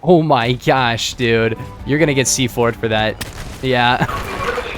Oh my gosh, dude. You're gonna get C4'd for that. Yeah.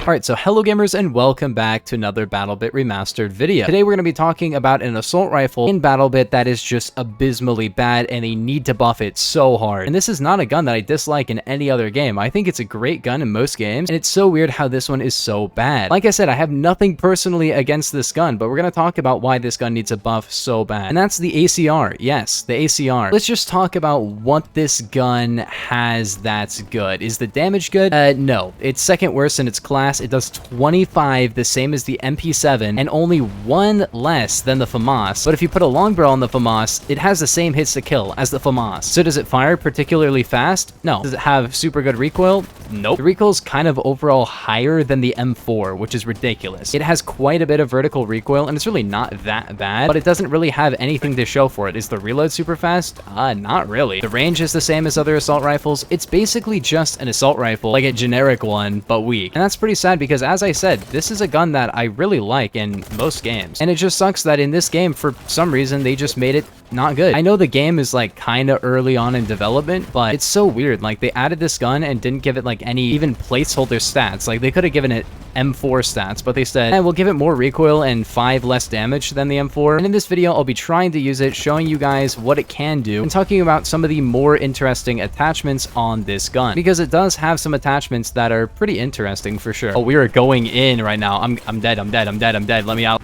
Alright, so hello gamers and welcome back to another BattleBit Remastered video. Today we're going to be talking about an assault rifle in BattleBit that is just abysmally bad and they need to buff it so hard. And this is not a gun that I dislike in any other game. I think it's a great gun in most games, and it's so weird how this one is so bad. Like I said, I have nothing personally against this gun, but we're going to talk about why this gun needs a buff so bad. And that's the ACR. Yes, the ACR. Let's just talk about what this gun has that's good. Is the damage good? No. It's second worst in its class. It does 25, the same as the MP7, and only 1 less than the FAMAS. But if you put a long barrel on the FAMAS, it has the same hits to kill as the FAMAS. So does it fire particularly fast? No. Does it have super good recoil? Nope. The recoil's kind of overall higher than the M4, which is ridiculous. It has quite a bit of vertical recoil, and it's really not that bad, but it doesn't really have anything to show for it. Is the reload super fast? Not really. The range is the same as other assault rifles. It's basically just an assault rifle, like a generic one, but weak. And that's pretty sad because, as I said, this is a gun that I really like in most games. And it just sucks that in this game, for some reason, they just made it not good. I know the game is like kind of early on in development, but it's so weird. Like, they added this gun and didn't give it like any even placeholder stats. Like, they could have given it M4 stats, but they said, we'll give it more recoil and 5 less damage than the M4. And in this video, I'll be trying to use it, showing you guys what it can do, and talking about some of the more interesting attachments on this gun, because it does have some attachments that are pretty interesting for sure. Oh, we are going in right now. I'm dead. Let me out.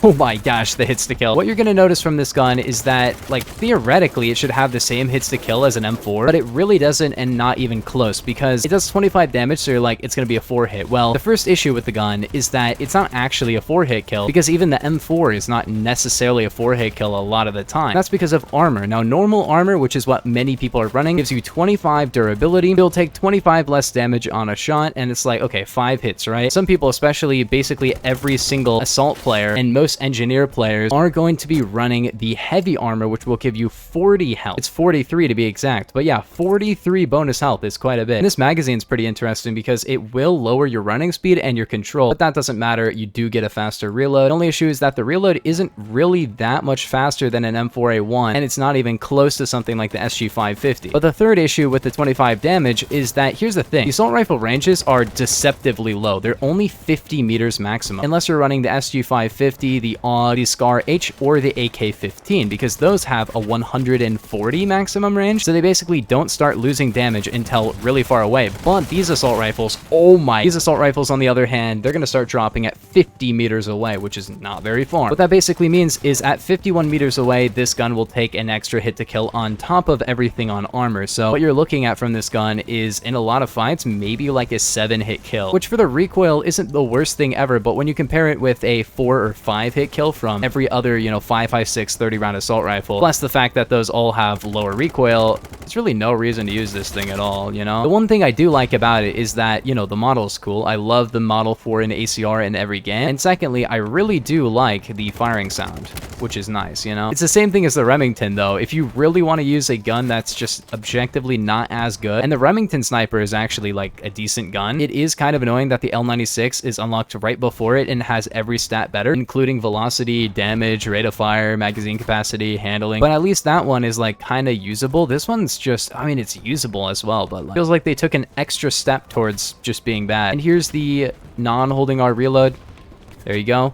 Oh my gosh, the hits to kill. What you're going to notice from this gun is that, like, theoretically, it should have the same hits to kill as an M4, but it really doesn't, and not even close, because it does 25 damage, so you're like, it's going to be a 4-hit. Well, the first issue with the gun is that it's not actually a 4-hit kill, because even the M4 is not necessarily a 4-hit kill a lot of the time. That's because of armor. Now, normal armor, which is what many people are running, gives you 25 durability. You'll take 25 less damage on a shot, and it's like, okay, 5 hits, right? Some people, especially basically every single assault player, and most engineer players, are going to be running the heavy armor, which will give you 40 health. It's 43 to be exact, but yeah, 43 bonus health is quite a bit. And this magazine's pretty interesting because it will lower your running speed and your control, but that doesn't matter. You do get a faster reload. The only issue is that the reload isn't really that mumuch faster than an M4A1, and it's not even close to something like the SG550. But the third issue with the 25 damage is that, here's the thing, the assault rifle ranges are deceptively low. They're only 50 meters maximum, unless you're running the SG550, the AUG, the SCAR H, or the AK-15, because those have a 140 maximum range, so they basically don't start losing damage until really far away. But these assault rifles, oh my, these assault rifles on the other hand, they're going to start dropping at 50 meters away, which is not very far. What that basically means is at 51 meters away, this gun will take an extra hit to kill on top of everything on armor. So what you're looking at from this gun is, in a lot of fights, maybe like a 7-hit kill, which for the recoil isn't the worst thing ever, but when you compare it with a 4 or 5-hit kill from every other, 5.56 30-round assault rifle, plus the fact that those all have lower recoil, there's really no reason to use this thing at all, The one thing I do like about it is that, the model's cool. I love the model for an ACR in every game. And secondly, I really do like the firing sound, which is nice, It's the same thing as the Remington, though. If you really want to use a gun that's just objectively not as good, and the Remington sniper is actually, like, a decent gun, it is kind of annoying that the L96 is unlocked right before it and has every stat better, including velocity, damage, rate of fire, magazine capacity, handling. But at least that one is like kind of usable. This one's just, I mean, it's usable as well, but feels like they took an extra step towards just being bad. And here's the non-holding R reload. There you go.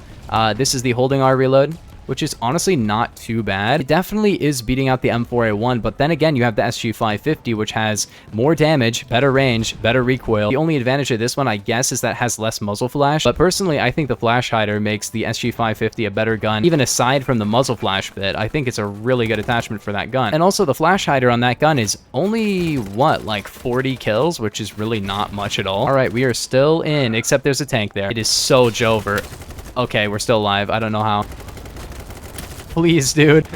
This is the holding R reload, which is honestly not too bad. It definitely is beating out the M4A1, but then again, you have the SG550, which has more damage, better range, better recoil. The only advantage of this one, I guess, is that it has less muzzle flash, but personally, I think the flash hider makes the SG550 a better gun. Even aside from the muzzle flash bit, I think it's a really good attachment for that gun. And also, the flash hider on that gun is only, what, like 40 kills, which is really not much at all. All right, we are still in, except there's a tank there. It is so Jover. Okay, we're still alive. I don't know how. Please, dude.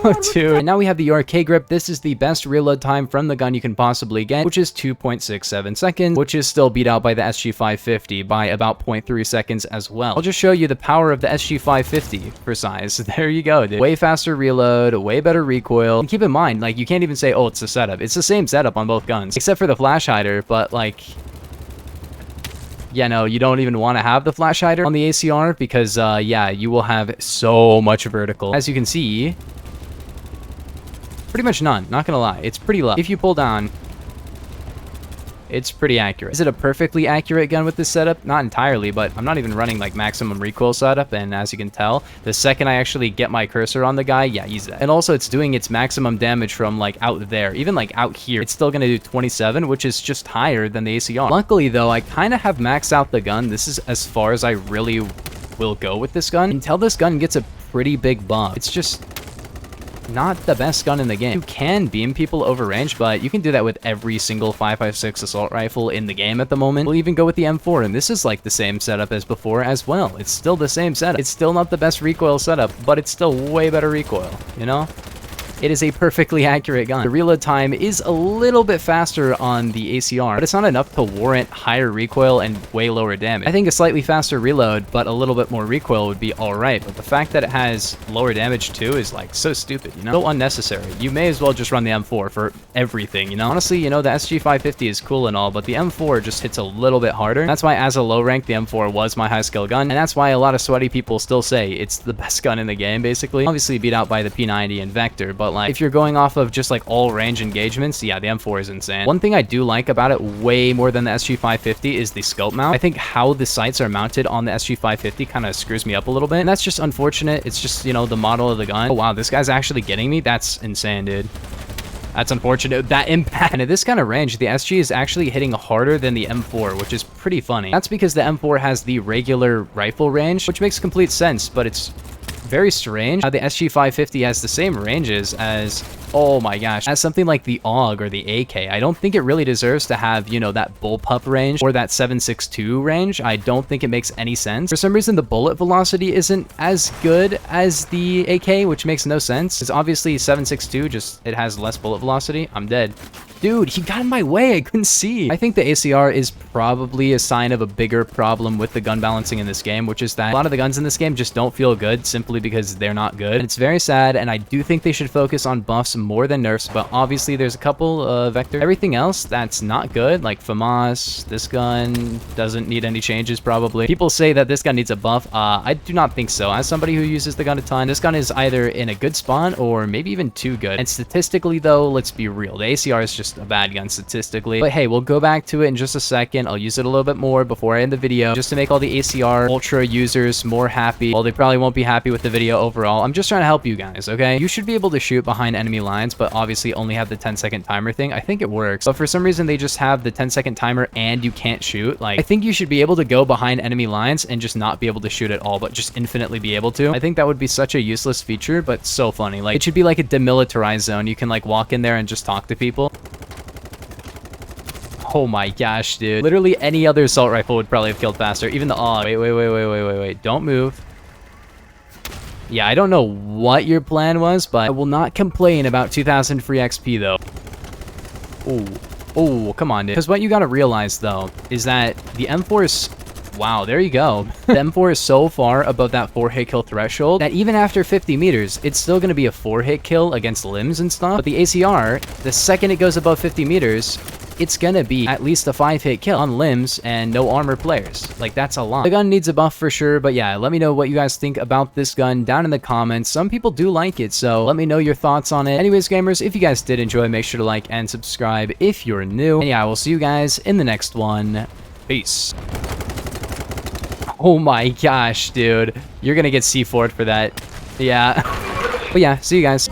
Oh, dude. And now we have the RK grip. This is the best reload time from the gun you can possibly get, which is 2.67 seconds, which is still beat out by the SG550 by about 0.3 seconds as well. I'll just show you the power of the SG550 for size. There you go, dude. Way faster reload, way better recoil. And keep in mind, like, you can't even say, oh, it's a setup. It's the same setup on both guns, except for the flash hider, but, like, yeah, no, you don't even want to have the flash hider on the ACR because, yeah, you will have so much vertical. As you can see, Pretty much none, not gonna lie. It's pretty low. If you pull down, it's pretty accurate. Is it a perfectly accurate gun with this setup? Not entirely, but I'm not even running like maximum recoil setup, and as you can tell, the second I actually get my cursor on the guy, yeah, he's dead. And also it's doing its maximum damage from like out there, even like out here. It's still gonna do 27, which is just higher than the ACR. Luckily though, I kind of have maxed out the gun. This is as far as I really will go with this gun until this gun gets a pretty big buff. It's just not the best gun in the game. You can beam people over range, but you can do that with every single 5.56 assault rifle in the game at the moment. We'll even go with the M4, and this is like the same setup as before as well. It's still the same setup. It's still not the best recoil setup, but it's still way better recoil, you know? It is a perfectly accurate gun. The reload time is a little bit faster on the ACR, but it's not enough to warrant higher recoil and way lower damage. I think a slightly faster reload, but a little bit more recoil would be alright, but the fact that it has lower damage too is like so stupid, you know? So unnecessary. You may as well just run the M4 for everything, you know? Honestly, you know, the SG550 is cool and all, but the M4 just hits a little bit harder. That's why as a low rank, the M4 was my high skill gun, and that's why a lot of sweaty people still say it's the best gun in the game, basically. Obviously beat out by the P90 and Vector, but like, if you're going off of just like all range engagements, yeah, the M4 is insane. One thing I do like about it way more than the SG550 is the scope mount. I think how the sights are mounted on the SG550 kind of screws me up a little bit, and that's just unfortunate. It's just, you know, the model of the gun. Oh wow, this guy's actually getting me. That's insane, dude. That's unfortunate. That impact. And at this kind of range, the SG is actually hitting harder than the M4, which is pretty funny. That's because the M4 has the regular rifle range, which makes complete sense, but it's very strange how the SG550 has the same ranges as, oh my gosh, as something like the AUG or the AK. I don't think it really deserves to have, you know, that bullpup range or that 7.62 range. I don't think it makes any sense. For some reason, the bullet velocity isn't as good as the AK, which makes no sense. Because obviously 7.62 just, it has less bullet velocity. I'm dead. Dude, he got in my way. I couldn't see. I think the ACR is probably a sign of a bigger problem with the gun balancing in this game, which is that a lot of the guns in this game just don't feel good simply because they're not good. And it's very sad, and I do think they should focus on buffs more than nerfs, but obviously there's a couple Vector. Everything else that's not good, like FAMAS, this gun doesn't need any changes probably. People say that this gun needs a buff. I do not think so. As somebody who uses the gun a ton, this gun is either in a good spot or maybe even too good. And statistically though, let's be real, the ACR is just a bad gun statistically. But hey, we'll go back to it in just a second. I'll use it a little bit more before I end the video, just to make all the ACR Ultra users more happy. Well, they probably won't be happy with the video overall. I'm just trying to help you guys, okay? You should be able to shoot behind enemy lines, but obviously only have the 10-second timer thing. I think it works. But for some reason, they just have the 10-second timer and you can't shoot. Like, I think you should be able to go behind enemy lines and just not be able to shoot at all, but just infinitely be able to. I think that would be such a useless feature, but so funny. Like, it should be like a demilitarized zone. You can like walk in there and just talk to people. Oh my gosh, dude. Literally any other assault rifle would probably have killed faster. Even the AUG. Wait. Don't move. Yeah, I don't know what your plan was, but I will not complain about 2,000 free XP, though. Oh, come on, dude. Because what you gotta realize, though, is that the M4 is... Wow, there you go. The M4 is so far above that 4-hit kill threshold that even after 50 meters, it's still going to be a 4-hit kill against limbs and stuff. But the ACR, the second it goes above 50 meters, it's going to be at least a 5-hit kill on limbs and no armor players. Like, that's a lot. The gun needs a buff for sure, but yeah, let me know what you guys think about this gun down in the comments. Some people do like it, so let me know your thoughts on it. Anyways, gamers, if you guys did enjoy, make sure to like and subscribe if you're new. And yeah, I will see you guys in the next one. Peace. Oh my gosh, dude. You're gonna get C4'd for that. Yeah. But yeah, see you guys.